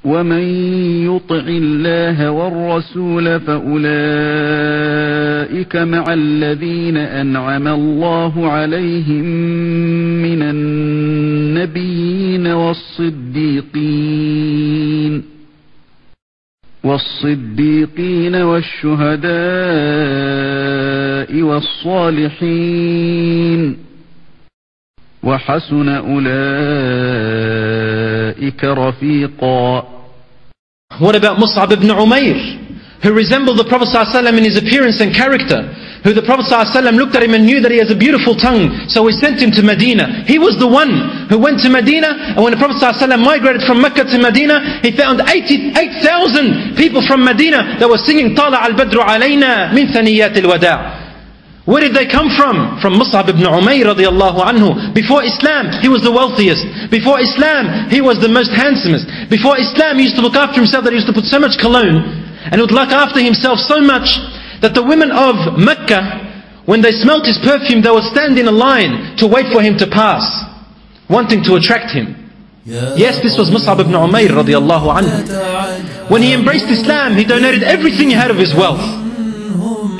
ومن يطع الله والرسول فأولئك مع الذين أنعم الله عليهم من النبيين والصديقين والشهداء والصالحين وحسن أولئك رفيقا. What about Mus'ab ibn Umair, who resembled the Prophet ﷺ in his appearance and character, who the Prophet ﷺ looked at him and knew that he has a beautiful tongue, so he sent him to Medina. He was the one who went to Medina, and when the Prophet ﷺ migrated from Mecca to Medina, he found 88,000 people from Medina that were singing طَالَعَ الْبَدْرُ عَلَيْنَا مِنْ ثَنِيَّاتِ الْوَدَاعِ. Where did they come from? From Mus'ab ibn Umair radiallahu anhu. Before Islam, he was the wealthiest. Before Islam, he was the most handsomest. Before Islam, he used to look after himself that he used to put so much cologne, and he would look after himself so much that the women of Mecca, when they smelt his perfume, they would stand in a line to wait for him to pass, wanting to attract him. Yes, this was Mus'ab ibn Umair radiallahu anhu. When he embraced Islam, he donated everything he had of his wealth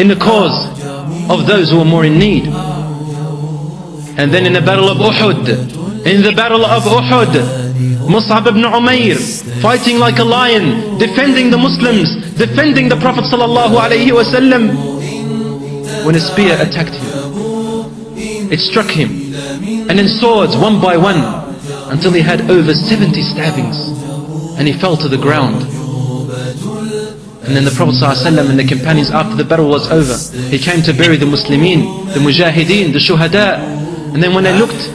in the cause of those who were more in need. And then in the battle of Uhud, Mus'ab ibn Umair, fighting like a lion, defending the Muslims, defending the Prophet sallallahu alaihi wasallam, when a spear attacked him, it struck him, and then swords one by one, until he had over 70 stabbings, and he fell to the ground. And then the Prophet ﷺ and the companions, after the battle was over, he came to bury the Muslimin, the Mujahideen, the Shuhada. And then when they looked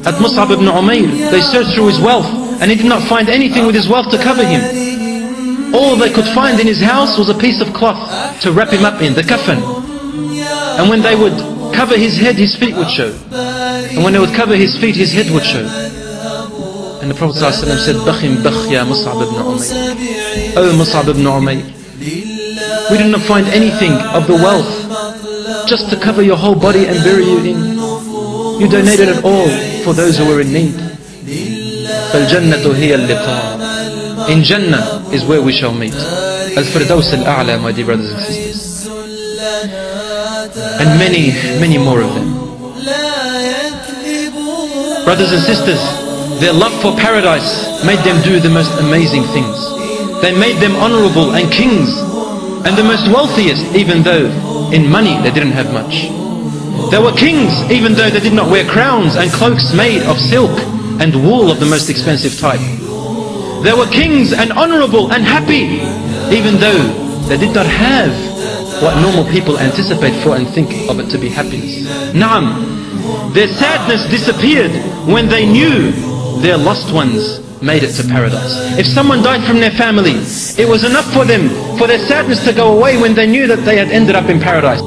at Mus'ab ibn Umair, they searched through his wealth, and he did not find anything with his wealth to cover him. All they could find in his house was a piece of cloth to wrap him up in, the kafan. And when they would cover his head, his feet would show. And when they would cover his feet, his head would show. And the Prophet ﷺ said, Bakhim bakh ya Mus'ab ibn Umair. Oh Mus'ab ibn Umair, we did not find anything of the wealth just to cover your whole body and bury you in. You donated it all for those who were in need. فَالْجَنَّةُ هِيَ اللِّقَاءُ. In Jannah is where we shall meet. Al-Firdaus al-A'la, my dear brothers and sisters. And many, many more of them. Brothers and sisters, their love for paradise made them do the most amazing things. They made them honorable and kings and the most wealthiest, even though in money they didn't have much. They were kings even though they did not wear crowns and cloaks made of silk and wool of the most expensive type. They were kings and honorable and happy even though they did not have what normal people anticipate for and think of it to be happiness. Naam, their sadness disappeared when they knew their lost ones made it to paradise. If someone died from their family, it was enough for them, for their sadness to go away when they knew that they had ended up in paradise.